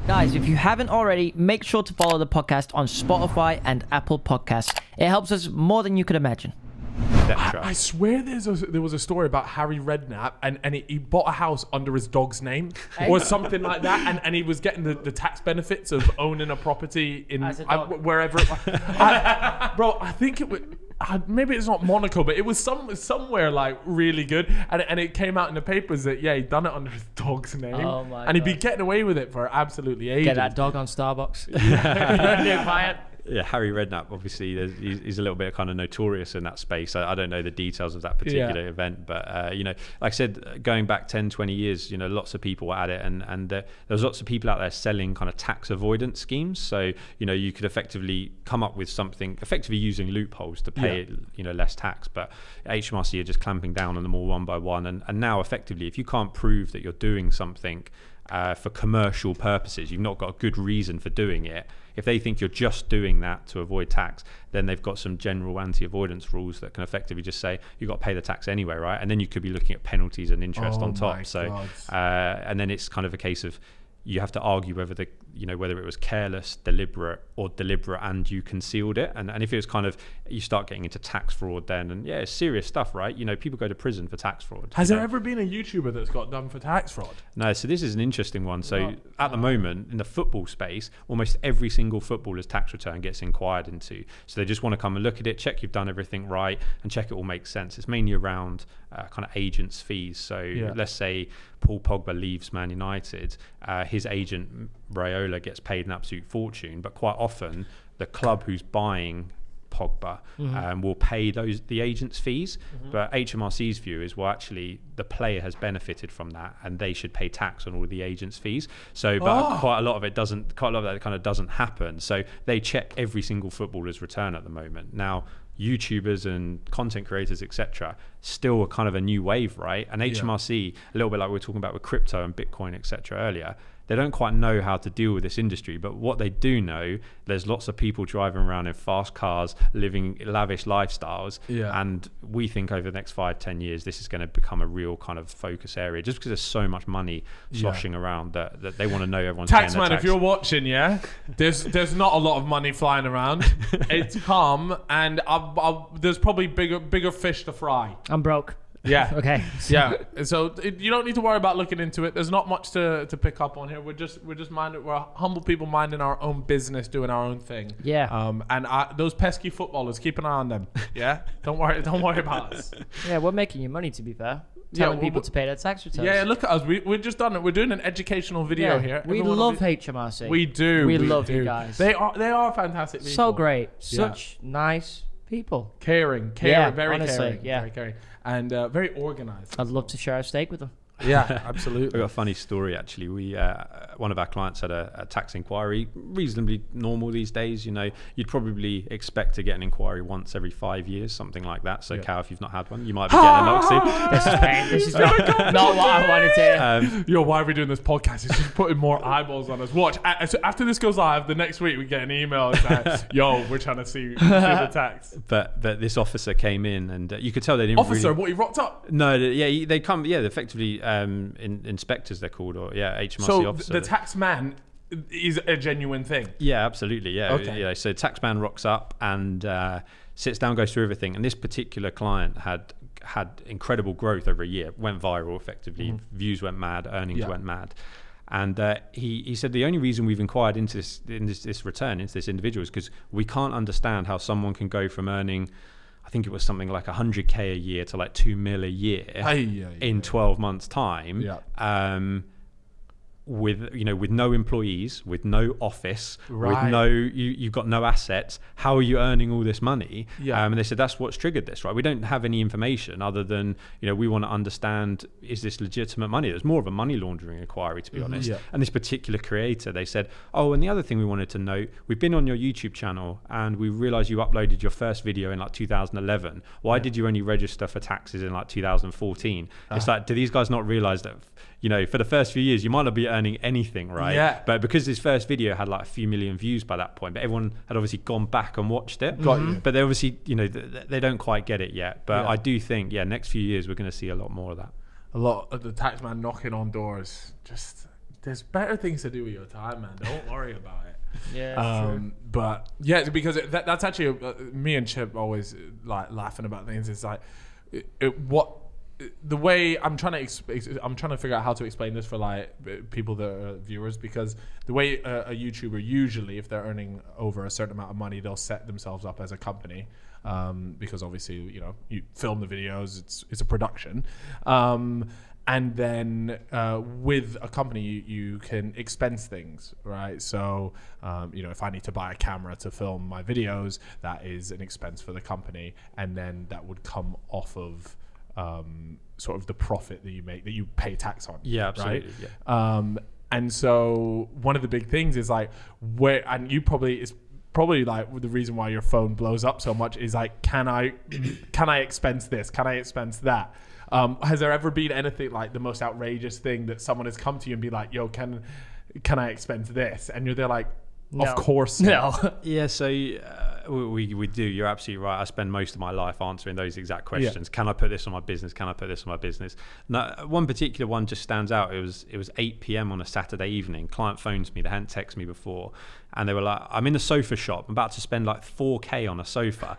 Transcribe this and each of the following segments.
Guys, if you haven't already, make sure to follow the podcast on Spotify and Apple Podcasts. It helps us more than you could imagine. I swear there was a story about Harry Redknapp and he bought a house under his dog's name or something like that, and he was getting the tax benefits of owning a property in wherever it was. Bro, I think it was, maybe it's not Monaco, but it was somewhere like really good, and it came out in the papers that he'd done it under his dog's name, and he'd be getting away with it for absolutely ages. Get that dog on Starbucks. New client. Yeah, Harry Redknapp, obviously, he's a little bit kind of notorious in that space. I don't know the details of that particular event, but, you know, like I said, going back 10, 20 years, you know, lots of people were at it, and there was lots of people out there selling kind of tax avoidance schemes. So, you know, you could effectively come up with something, effectively using loopholes to pay, you know, less tax. But HMRC are just clamping down on them all one by one. And now, effectively, if you can't prove that you're doing something for commercial purposes, you've not got a good reason for doing it. If they think you're just doing that to avoid tax, then they've got some general anti-avoidance rules that can effectively just say you've got to pay the tax anyway, right? And then you could be looking at penalties and interest on top. So, and then it's kind of a case of you have to argue whether whether it was careless, deliberate and you concealed it. And if it was kind of, you start getting into tax fraud then, and it's serious stuff, right? You know, people go to prison for tax fraud. Has there ever been a YouTuber that's got done for tax fraud? No, so this is an interesting one. So at the moment, in the football space, almost every single footballer's tax return gets inquired into. So they just want to come and look at it, check you've done everything right, and check it all makes sense. It's mainly around kind of agents' fees. So let's say Paul Pogba leaves Man United, his agent Raiola gets paid an absolute fortune, but quite often the club who's buying Pogba will pay the agent's fees. But HMRC's view is, well, actually the player has benefited from that and they should pay tax on all the agent's fees. So but quite a lot of that kind of doesn't happen. So they check every single footballer's return at the moment. Now YouTubers and content creators, etc., still a kind of a new wave, right? And HMRC, a little bit like we were talking about with crypto and Bitcoin, etc., earlier, they don't quite know how to deal with this industry. But what they do know, there's lots of people driving around in fast cars, living lavish lifestyles, and we think over the next 5-10 years this is going to become a real kind of focus area, just because there's so much money sloshing around that they want to know everyone's paying their tax. If you're watching, there's not a lot of money flying around. It's calm, and there's probably bigger fish to fry. I'm broke. Yeah. Okay. Yeah. So you don't need to worry about looking into it. There's not much to pick up on here. We're just we're humble people minding our own business, doing our own thing. Yeah. And those pesky footballers, keep an eye on them. Yeah. Don't worry about us. Yeah, we're making you money, to be fair. Telling people to pay their tax returns. Yeah, look at us. We've just done it. We're doing an educational video here. We love HMRC. We do. We love you guys. They are fantastic people. So great. Such nice people. Caring, Yeah, very honestly, caring. yeah. Very caring. And very organized. I'd love to share a steak with them. Yeah, absolutely. We've got a funny story, actually. We one of our clients had a tax inquiry, reasonably normal these days. You know, you'd probably expect to get an inquiry once every 5 years, something like that. So, Cal, if you've not had one, you might be getting an oxy. This is pain. This is not what I wanted to hear. Why are we doing this podcast? It's just putting more eyeballs on us. Watch. So after this goes live, the next week we get an email saying, yo, we're trying to see the tax. But this officer came in, and you could tell they didn't what, he rocked up? No, they come, effectively... inspectors they're called, or HMRC officer. The tax man is a genuine thing. Yeah, absolutely. Yeah. Okay. Yeah. So tax man rocks up and sits down, goes through everything. And this particular client had incredible growth over a year, went viral effectively. Views went mad, earnings went mad. And he said the only reason we've inquired into this return into this individual is because we can't understand how someone can go from earning, I think it was something like 100k a year to like 2 mil a year in 12 months time. With no employees, with no office, with you've got no assets. How are you earning all this money? And they said that's what's triggered this, right? We don't have any information other than we want to understand, is this legitimate money? It was more of a money laundering inquiry, to be honest. And this particular creator, they said, and the other thing we wanted to note, we've been on your YouTube channel and we realized you uploaded your first video in like 2011. Why did you only register for taxes in like 2014? It's like, do these guys not realize that for the first few years you might not be earning anything, right? But because his first video had like a few million views by that point, but everyone had obviously gone back and watched it. But they obviously, they don't quite get it yet. But I do think, next few years we're going to see a lot more of that. A lot of the taxman knocking on doors, just there's better things to do with your time, man. Don't worry about it. Yeah, true. But yeah, because that's actually me and Chip always like laughing about things. It's like the way I'm trying to figure out how to explain this for like people that are viewers, because the way a YouTuber usually, if they're earning over a certain amount of money, they'll set themselves up as a company, because obviously you film the videos, it's a production, and then with a company you can expense things, right? So if I need to buy a camera to film my videos, that is an expense for the company, and then that would come off of sort of the profit that you make, that you pay tax on. Yeah, absolutely. Right? Yeah. And so one of the big things is like it's probably like the reason why your phone blows up so much is like, can I expense this? Can I expense that? Has there ever been anything like the most outrageous thing that someone has come to you and be like, yo, can I expense this? And you're there like, No. of course No. Yeah, so we do. You're absolutely right. I spend most of my life answering those exact questions. Can I put this on my business? Can I put this on my business? Now, one particular one just stands out. It was 8 p.m. on a Saturday evening. Client phones me. They hadn't texted me before. And they were like, I'm in the sofa shop. I'm about to spend like 4K on a sofa.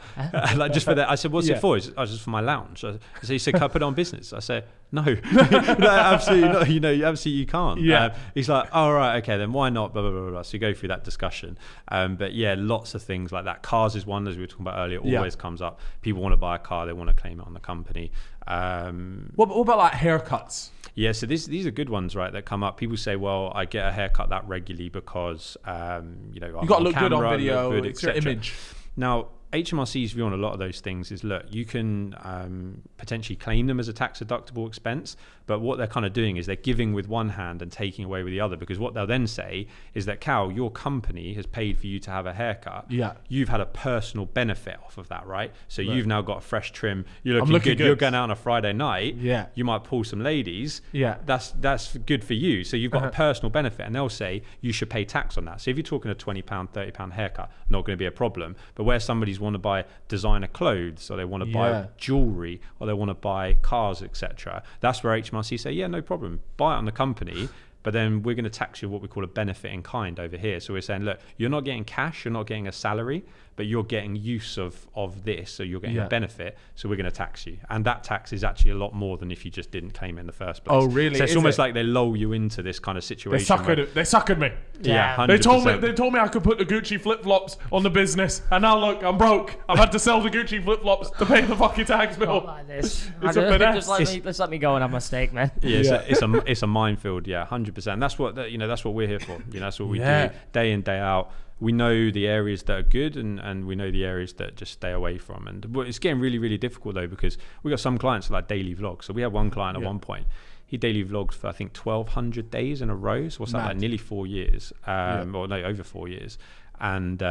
Like just for that. I said, what's it for? It's just for my lounge. So he said, can I put it on business? I said, no. No, absolutely not. Absolutely you can't. Yeah. He's like, oh, right, okay, then why not? Blah, blah, blah, blah. So you go through that discussion. But yeah, lots of things like that. Cars is one, as we were talking about earlier, always comes up. People want to buy a car. They want to claim it on the company. What about like haircuts? Yeah, so these are good ones, right, that come up. People say, well, I get a haircut that regularly because, you got to look good on video, it's your image. Now, HMRC's view on a lot of those things is, look, you can potentially claim them as a tax deductible expense, but what they're kind of doing is they're giving with one hand and taking away with the other, because what they'll then say is that, Cal, your company has paid for you to have a haircut. Yeah. You've had a personal benefit off of that, right? So you've now got a fresh trim. You're looking good. good. You're going out on a Friday night. Yeah. You might pull some ladies. Yeah. That's good for you. So you've got a personal benefit, and they'll say you should pay tax on that. So if you're talking a £20, £30 haircut, not going to be a problem. But where somebody's want to buy designer clothes, or they want to buy jewelry, or they want to buy cars, etc., that's where HMRC say, yeah, no problem, buy it on the company, but then we're going to tax you what we call a benefit in kind over here. So we're saying, look, you're not getting cash, you're not getting a salary, but you're getting use of this, so you're getting a benefit, so we're going to tax you. And that tax is actually a lot more than if you just didn't claim it in the first place. Oh, really? So it's almost like they lull you into this kind of situation. They suckered me. Yeah, 100%. They told me I could put the Gucci flip-flops on the business, and now look, I'm broke. I've had to sell the Gucci flip-flops to pay the fucking tax bill. Not like this. It's a finesse. Just let me go and have my steak, man. Yeah, it's a minefield. Yeah, 100%. That's what that's what we're here for. That's what we do day in, day out. We know the areas that are good, and we know the areas that just stay away from. And it's getting really, really difficult though, because we got some clients like daily vlogs. So we had one client at one point. He daily vlogged for I think 1,200 days in a row. So what's that, like nearly 4 years? Or no, over 4 years. And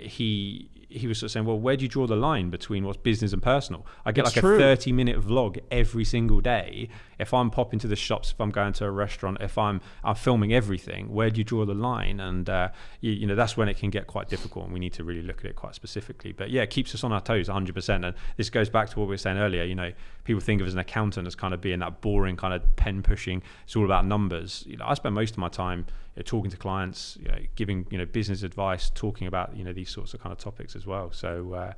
he was sort of saying, well, where do you draw the line between what's business and personal? I get like a 30-minute vlog every single day. If I'm popping to the shops, if I'm going to a restaurant, if I'm filming everything, where do you draw the line? And that's when it can get quite difficult, and we need to really look at it quite specifically. But yeah, it keeps us on our toes 100%. And this goes back to what we were saying earlier. People think of as an accountant as kind of being that boring kind of pen pushing. It's all about numbers. I spend most of my time talking to clients, giving business advice, talking about these sorts of kind of topics as well. So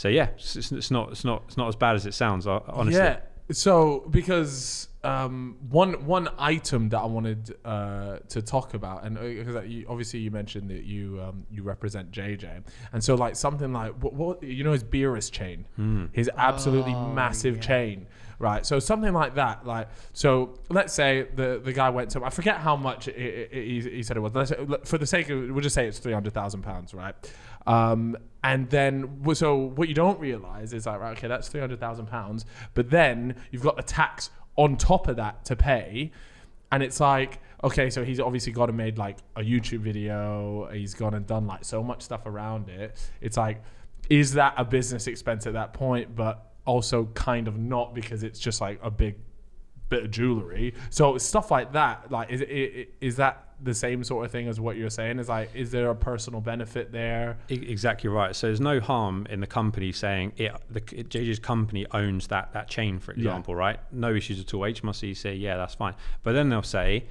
yeah, it's not as bad as it sounds, honestly. Yeah. So because one item that I wanted to talk about, and because obviously you mentioned that you represent JJ, and so like something like what his Beerus chain, his absolutely massive chain. Right, so something like that, so let's say the guy went to, I forget how much he said it was. Let's say, for the sake of, we'll just say it's £300,000, right? And then, so what you don't realize is like, right, okay, that's £300,000, but then you've got the tax on top of that to pay, and it's like, okay, so he's obviously got and made like a YouTube video, he's gone and done like so much stuff around it. It's like, is that a business expense at that point? But also kind of not, because it's just like a big bit of jewelry. So stuff like that, like is that the same sort of thing as what you're saying? Is like, is there a personal benefit there? Exactly right. So there's no harm in the company saying JJ's company owns that chain, for example, right? No issues at all. HMRC say, yeah, that's fine. But then they'll say,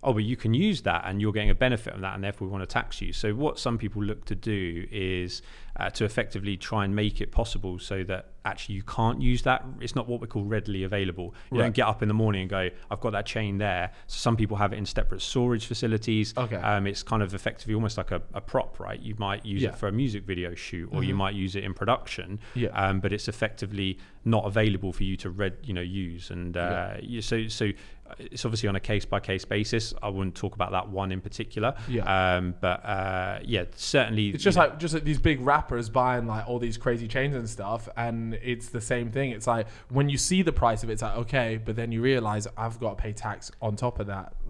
oh, but you can use that and you're getting a benefit of that, and therefore we want to tax you. So what some people look to do is to effectively try and make it possible so that actually you can't use that. It's not what we call readily available. You don't get up in the morning and go, I've got that chain there. So some people have it in separate storage facilities. It's kind of effectively almost like a prop, right? You might use it for a music video shoot, or you might use it in production, but it's effectively not available for you to use. And so it's obviously on a case-by-case basis. I wouldn't talk about that one in particular. Certainly. It's just like these big rappers buying like all these crazy chains and stuff, and it's the same thing. It's like when you see the price of it, it's like, okay, but then you realize I've got to pay tax on top of that.